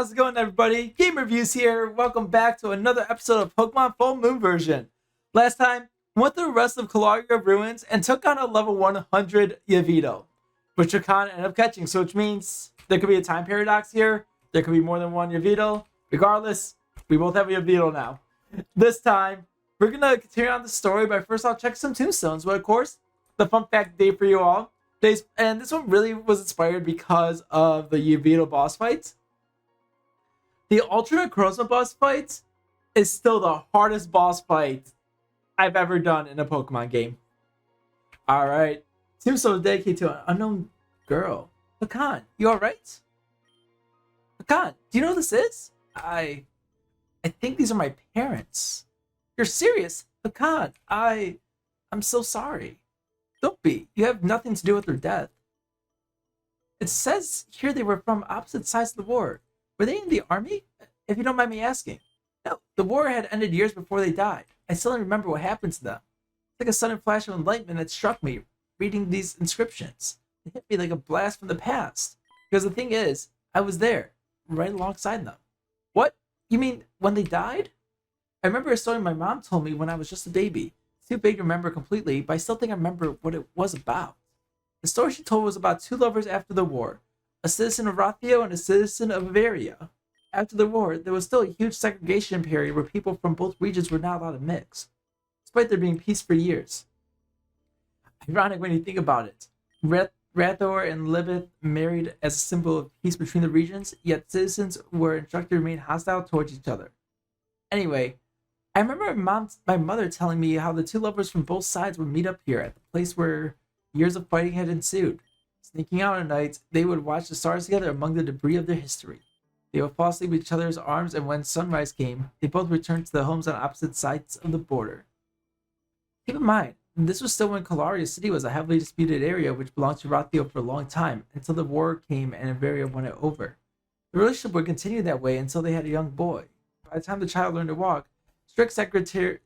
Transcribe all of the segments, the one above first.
How's it going, everybody? Game Reviews here. Welcome back to another episode of Pokemon Full Moon version. Last time, we went through the rest of Calaria Ruins and took on a level 100 Yavito, which Rakan ended up catching, so which means there could be a time paradox here. There could be more than one Yavito. Regardless, we both have a Yavito now. This time, we're going to continue on the story, but first I'll check some tombstones. But of course, the fun fact day for you all. And this one really was inspired because of the Yavito boss fights. The alternate Corozma boss fight is still the hardest boss fight I've ever done in a Pokemon game. Alright. Tombstone dedicated to an unknown girl. Hakan, you alright? Hakan, do you know who this is? I think these are my parents. You're serious? Hakan, I'm so sorry. Don't be. You have nothing to do with their death. It says here they were from opposite sides of the war. Were they in the army? If you don't mind me asking. No, the war had ended years before they died. I still don't remember what happened to them. It's like a sudden flash of enlightenment that struck me reading these inscriptions. It hit me like a blast from the past. Because the thing is, I was there, right alongside them. What? You mean when they died? I remember a story my mom told me when I was just a baby. It's too big to remember completely, but I still think I remember what it was about. The story she told was about two lovers after the war. A citizen of Rothio and a citizen of Bavaria. After the war, there was still a huge segregation period where people from both regions were not allowed to mix, despite there being peace for years. Ironic when you think about it. Rathor and Libeth married as a symbol of peace between the regions, yet citizens were instructed to remain hostile towards each other. Anyway, I remember my mother telling me how the two lovers from both sides would meet up here at the place where years of fighting had ensued. Sneaking out at night, they would watch the stars together among the debris of their history. They would fall asleep with each other's arms, and when sunrise came, they both returned to their homes on opposite sides of the border. Keep in mind, this was still when Calaria City was a heavily disputed area which belonged to Rothio for a long time, until the war came and Bavaria won it over. The relationship would continue that way until they had a young boy. By the time the child learned to walk, strict segregatory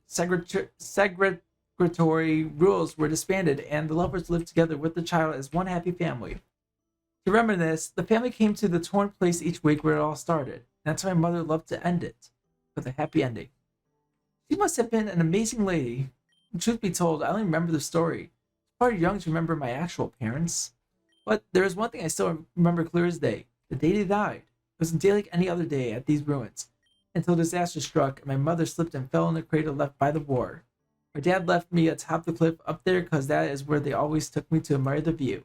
rules were disbanded, and the lovers lived together with the child as one happy family. To reminisce, the family came to the torn place each week where it all started, and that's why my mother loved to end it, with a happy ending. She must have been an amazing lady. And truth be told, I only remember the story. I'm far young to remember my actual parents. But there is one thing I still remember clear as day. The day they died. It was a day like any other day at these ruins, until disaster struck and my mother slipped and fell in the crater left by the war. My dad left me atop the cliff up there because that is where they always took me to admire the view.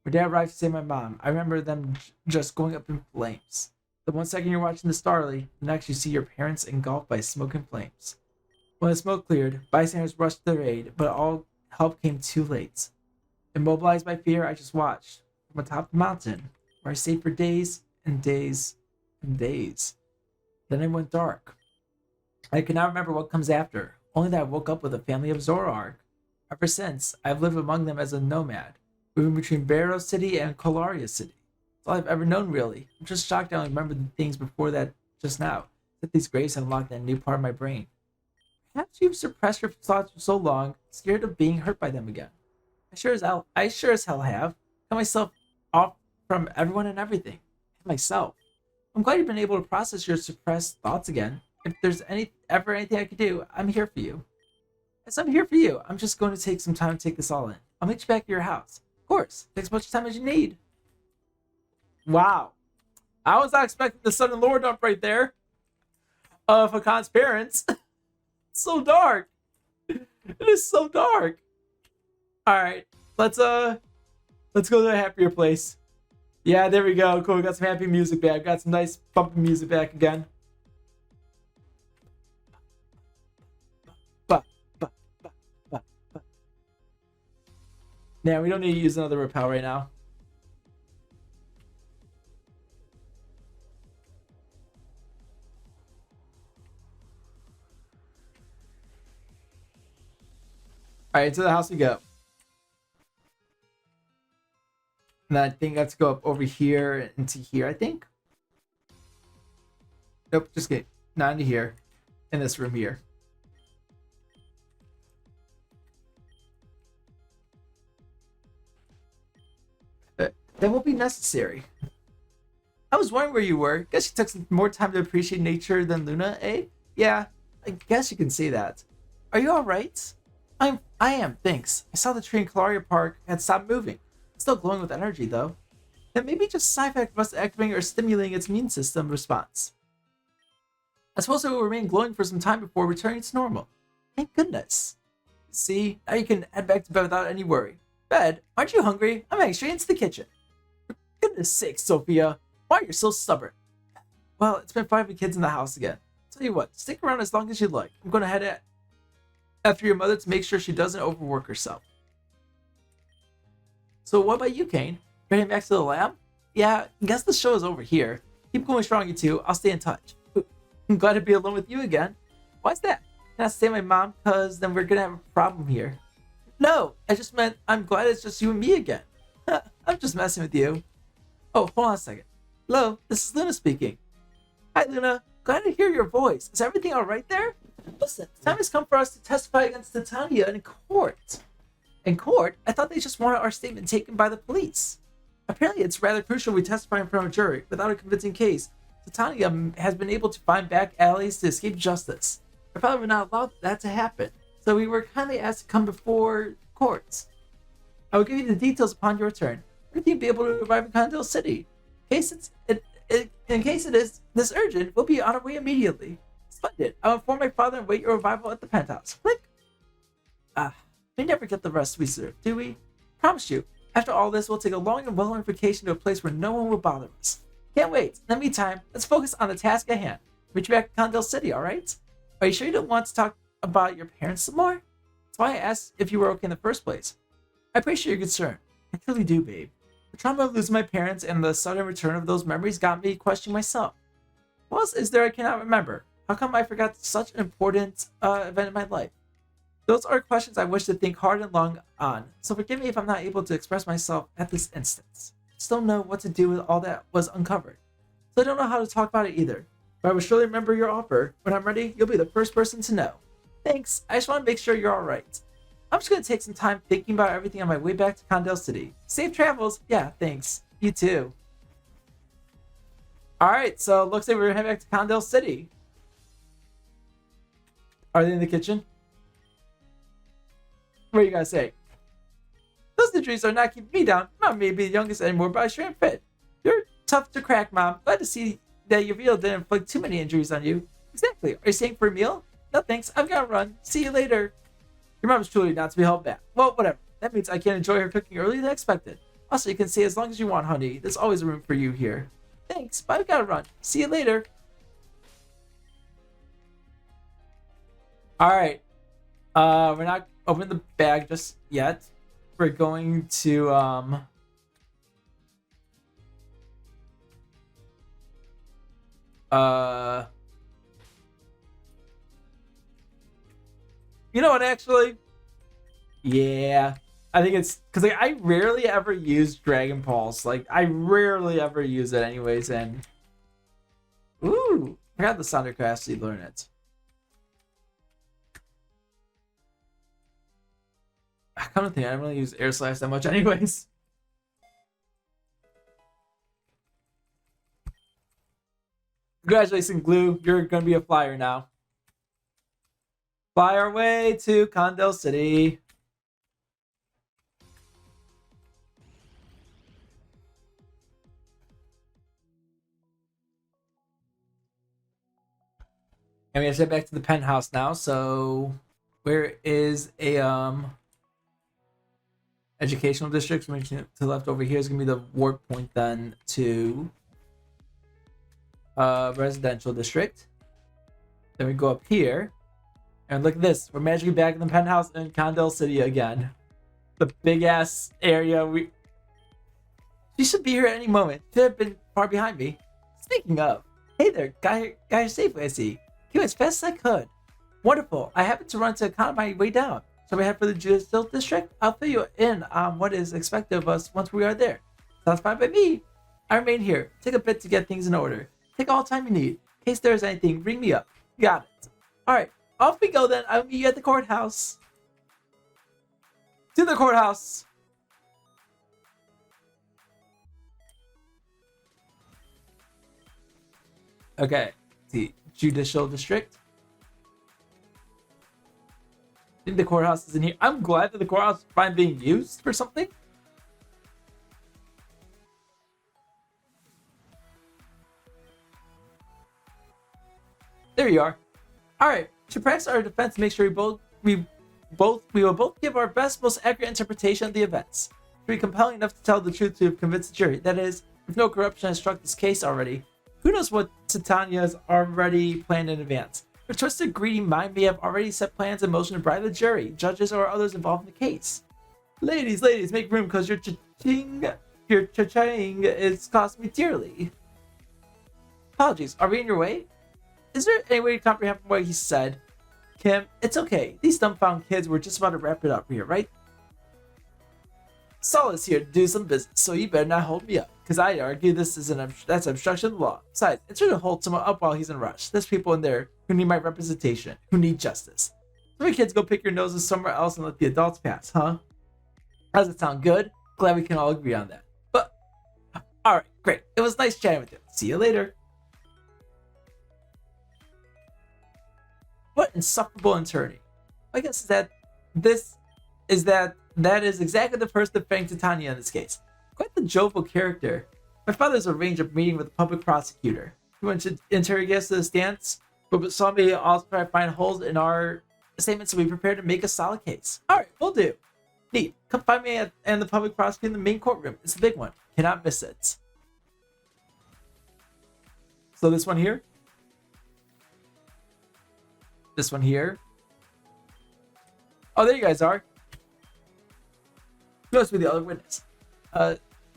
My dad arrived to save my mom. I remember them just going up in flames. The 1 second you're watching the starlight, the next you see your parents engulfed by smoke and flames. When the smoke cleared, bystanders rushed to their aid, but all help came too late. Immobilized by fear, I just watched from atop the mountain, where I stayed for days and days and days. Then it went dark. I cannot remember what comes after, only that I woke up with a family of Zoroark. Ever since, I've lived among them as a nomad, moving between Barrow City and Calaria City. That's all I've ever known, really. I'm just shocked I only remember the things before that just now, that these graves unlocked that new part of my brain. Perhaps you've suppressed your thoughts for so long, scared of being hurt by them again. I sure as hell have. Cut myself off from everyone and everything. And myself. I'm glad you've been able to process your suppressed thoughts again. If there's ever anything I could do, I'm here for you. Yes, I'm here for you. I'm just going to take some time to take this all in. I'll meet you back at your house. Of course. Take as much time as you need. Wow. I was not expecting the son and lore dump right there of Hakan's parents. It's so dark. It is so dark. Alright. Let's go to a happier place. Yeah, there we go. Cool. We got some happy music back. Got some nice bumping music back again. Yeah, we don't need to use another repel right now. Alright, into the house we go. And then I think I have to go up over here into here, I think. Nope, just kidding. Not into here. In this room here. That won't be necessary. I was wondering where you were. Guess you took some more time to appreciate nature than Luna, eh? Yeah, I guess you can say that. Are you alright? I am, thanks. I saw the tree in Calaria Park had stopped moving. It's still glowing with energy, though. Then maybe just sci-fi must activating or stimulating its immune system response. I suppose it will remain glowing for some time before returning to normal. Thank goodness. See, now you can head back to bed without any worry. Bed? Aren't you hungry? I'm heading straight into the kitchen. For goodness sake, Sophia. Why are you so stubborn? Well, it's been fun with kids in the house again. Tell you what, stick around as long as you like. I'm going to head after your mother to make sure she doesn't overwork herself. So what about you, Kane? Heading back to the lab? Yeah, I guess the show is over here. Keep going strong, you two. I'll stay in touch. I'm glad to be alone with you again. Why's that? Can I stay with my mom? Because then we're going to have a problem here. No, I just meant I'm glad it's just you and me again. I'm just messing with you. Oh, hold on a second. Hello, this is Luna speaking. Hi, Luna. Glad to hear your voice. Is everything all right there? Listen, the time has come for us to testify against Titania in court. In court? I thought they just wanted our statement taken by the police. Apparently, it's rather crucial we testify in front of a jury. Without a convincing case, Titania has been able to find back alleys to escape justice. Our father would not allow that to happen, so we were kindly asked to come before courts. I will give you the details upon your return. Everything will be able to arrive in Condell City. In case it is this urgent, we'll be on our way immediately. Splendid. I'll inform my father and wait your arrival at the penthouse. Click. We never get the rest we serve, do we? Promise you. After all this, we'll take a long and well-earned vacation to a place where no one will bother us. Can't wait. In the meantime, let's focus on the task at hand. Meet you back at Condell City, alright? Are you sure you don't want to talk about your parents some more? That's why I asked if you were okay in the first place. I appreciate your concern. I truly do, babe. The trauma of losing my parents and the sudden return of those memories got me questioning myself. What else is there I cannot remember? How come I forgot such an important event in my life? Those are questions I wish to think hard and long on, so forgive me if I'm not able to express myself at this instance. I just don't know what to do with all that was uncovered, so I don't know how to talk about it either. But I will surely remember your offer. When I'm ready, you'll be the first person to know. Thanks, I just want to make sure you're alright. I'm just going to take some time thinking about everything on my way back to Condell City. Safe travels. Yeah, thanks. You too. Alright, so it looks like we're heading back to Condell City. Are they in the kitchen? What are you guys say? Those injuries are not keeping me down. Mom may be the youngest anymore, but I sure am fit. You're tough to crack, Mom. Glad to see that your meal didn't inflict too many injuries on you. Exactly. Are you staying for a meal? No thanks. I've got to run. See you later. Your mom's truly not to be held back. Well, whatever. That means I can enjoy her cooking earlier than expected. Also, you can stay as long as you want, honey. There's always room for you here. Thanks, but I've got to run. See you later. Alright. We're not opening the bag just yet. We're going to, you know what, actually? Yeah. I think it's because like, I rarely ever use Dragon Pulse. Like, I rarely ever use it anyways, and ooh, I got the Sonic capacity to learn it. I kind of think I don't really use Air Slash that much anyways. Congratulations, Glue. You're gonna be a flyer now. Fly our way to Condell City. And we have to head back to the penthouse now, so where is a educational district? So to the left over here is gonna be the warp point then to residential district. Then we go up here. And look at this. We're magically back in the penthouse in Condell City again. The big ass area. She should be here at any moment. Should have been far behind me. Speaking of, hey there, got safely, I see. Came as fast as I could. Wonderful. I happened to run to account on my way down. So we head for the judicial district. I'll fill you in on what is expected of us once we are there. Sounds fine by me. I remain here. Take a bit to get things in order. Take all time you need. In case there is anything, ring me up. Got it. Alright, off we go then. I'll meet you at the courthouse. To the courthouse. Okay. The judicial district. I think the courthouse is in here. I'm glad that the courthouse is finally being used for something. There you are. All right. To practice our defense, make sure we will both give our best, most accurate interpretation of the events. To be compelling enough to tell the truth to convince the jury. That is, if no corruption has struck this case already, who knows what Titania's already planned in advance. Her twisted, greedy mind may have already set plans in motion to bribe the jury, judges, or others involved in the case. Ladies, make room, because your cha-ching is cost me dearly. Apologies, are we in your way? Is there any way to comprehend from what he said? Kim, it's okay. These dumbfounded kids were just about to wrap it up here, right? Saul is here to do some business, so you better not hold me up, because I argue this is that's obstruction of the law. Besides, it's true to hold someone up while he's in a rush. There's people in there who need my representation, who need justice. So you kids go pick your noses somewhere else and let the adults pass, huh? Does it sound good? Glad we can all agree on that. But, alright, great. It was nice chatting with you. See you later. What insufferable attorney. I guess that is exactly the person defending Titania in this case. Quite the jovial character. My father's arranged a meeting with the public prosecutor. He went to interrogate us to the stance, but saw me also try to find holes in our statement, so we prepared to make a solid case. Alright, we'll do. Neat. Come find me and the public prosecutor in the main courtroom. It's a big one. Cannot miss it. So this one here. This one here. Oh, there you guys are. Who else be the other witness?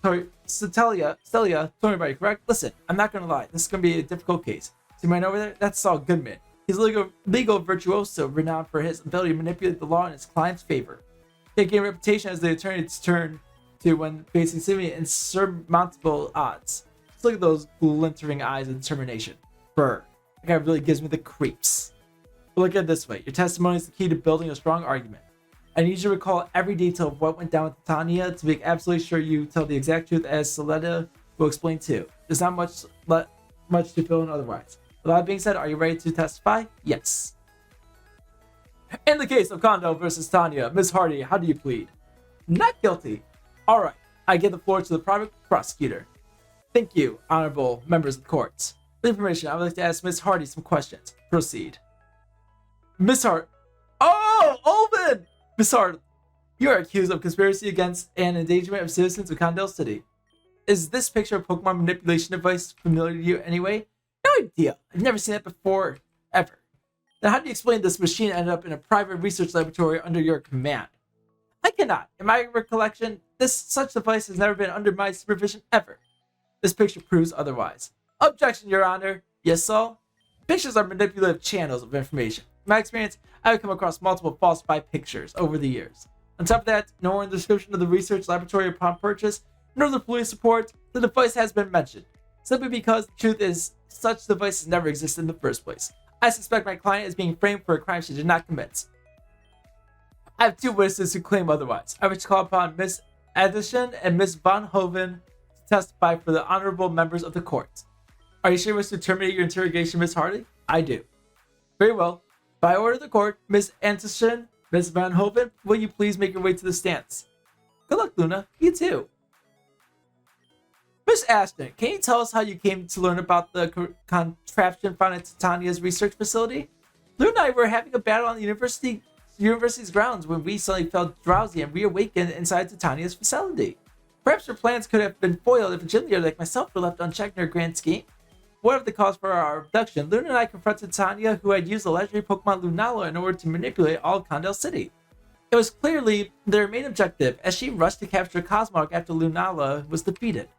Sorry, Celia told me about you, correct? Listen, I'm not gonna lie. This is gonna be a difficult case. See mine over there? That's Saul Goodman. He's a legal virtuoso, renowned for his ability to manipulate the law in his client's favor. He gained a reputation as the attorney to turn to when facing seemingly insurmountable odds. Just look at those glintering eyes of determination. Brr. That guy really gives me the creeps. But look at it this way. Your testimony is the key to building a strong argument. I need you to recall every detail of what went down with Titania to make absolutely sure you tell the exact truth, as Soleta will explain too. There's not much to fill in otherwise. With that being said, are you ready to testify? Yes. In the case of Kondo versus Tanya, Ms. Hardy, how do you plead? Not guilty. Alright, I give the floor to the private prosecutor. Thank you, honorable members of the court. With permission, I would like to ask Ms. Hardy some questions. Proceed. Ms. Hart. Oh, Olvin! Ms. Hart, you are accused of conspiracy against and endangerment of citizens of Condell City. Is this picture of Pokemon manipulation device familiar to you anyway? No idea. I've never seen it before, ever. Then how do you explain this machine ended up in a private research laboratory under your command? I cannot. In my recollection, such device has never been under my supervision ever. This picture proves otherwise. Objection, Your Honor. Yes, Saul? Pictures are manipulative channels of information. In my experience, I have come across multiple falsified pictures over the years. On top of that, nor in the description of the research laboratory upon purchase, nor the police report, the device has been mentioned. Simply because the truth is, such devices never existed in the first place. I suspect my client is being framed for a crime she did not commit. I have two witnesses who claim otherwise. I wish to call upon Miss Addison and Miss Von Hoven to testify for the honorable members of the court. Are you sure you wish to terminate your interrogation, Miss Hardy? I do. Very well. By order of the court, Miss Anderson, Miss Van Hoven, will you please make your way to the stance? Good luck, Luna. You too. Miss Ashton, can you tell us how you came to learn about the contraption found at Titania's research facility? Luna and I were having a battle on the university's grounds when we suddenly felt drowsy and reawakened inside Titania's facility. Perhaps her plans could have been foiled if a gym leader like myself were left unchecked in her grand scheme. Whatever the cause for our abduction, Luna and I confronted Tanya, who had used the legendary Pokemon Lunala in order to manipulate all of Condell City. It was clearly their main objective, as she rushed to capture Cosmog after Lunala was defeated.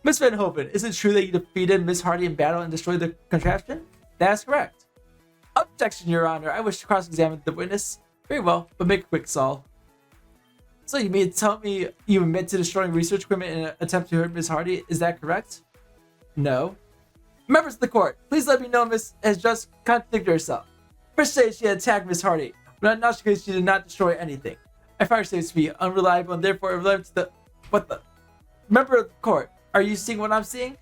Miss Van Hoven, is it true that you defeated Miss Hardy in battle and destroyed the contraption? That is correct. Objection, Your Honor. I wish to cross-examine the witness. Very well, but make it quick, Saul. So you mean to tell me you admit to destroying research equipment in an attempt to hurt Miss Hardy? Is that correct? No. Members of the court, please let me know Miss has just contradicted herself. First say she had attacked Miss Hardy, but now she did not destroy anything. I find her statements to be unreliable and therefore irrelevant to the... What the... Member of the court, are you seeing what I'm seeing?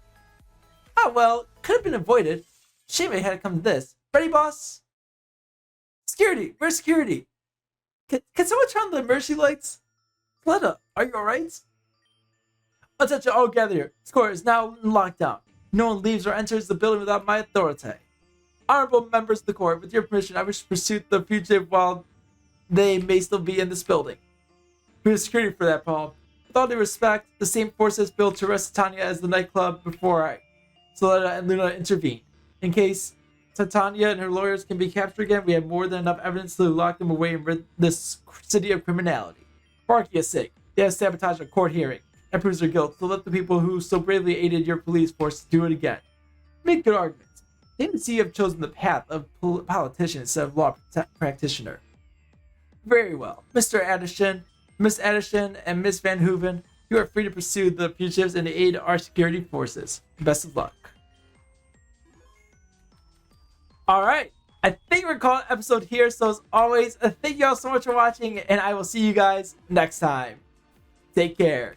Oh well, could have been avoided. Shame it had to come to this. Ready, boss? Security! Where's security? Can someone turn on the emergency lights? Fleta, are you alright? Attention all gather here. This court is now in lockdown. No one leaves or enters the building without my authority. Honorable members of the court, with your permission, I wish to pursue the fugitive while they may still be in this building. We have security for that, Paul. With all due respect, the same forces built to arrest Titania as the nightclub before I, Soleta and Luna intervened. In case Titania and her lawyers can be captured again, we have more than enough evidence to lock them away and rid this city of criminality. For Arceus' sake, they have sabotaged a court hearing and proves their guilt, so let the people who so bravely aided your police force do it again. Make good arguments. They can see you have chosen the path of politician instead of law practitioner. Very well. Mr. Addison, Miss Addison, and Miss Van Hooven, you are free to pursue the fugitives and aid our security forces. Best of luck. Alright, I think we're calling the episode here, so as always, thank you all so much for watching, and I will see you guys next time. Take care.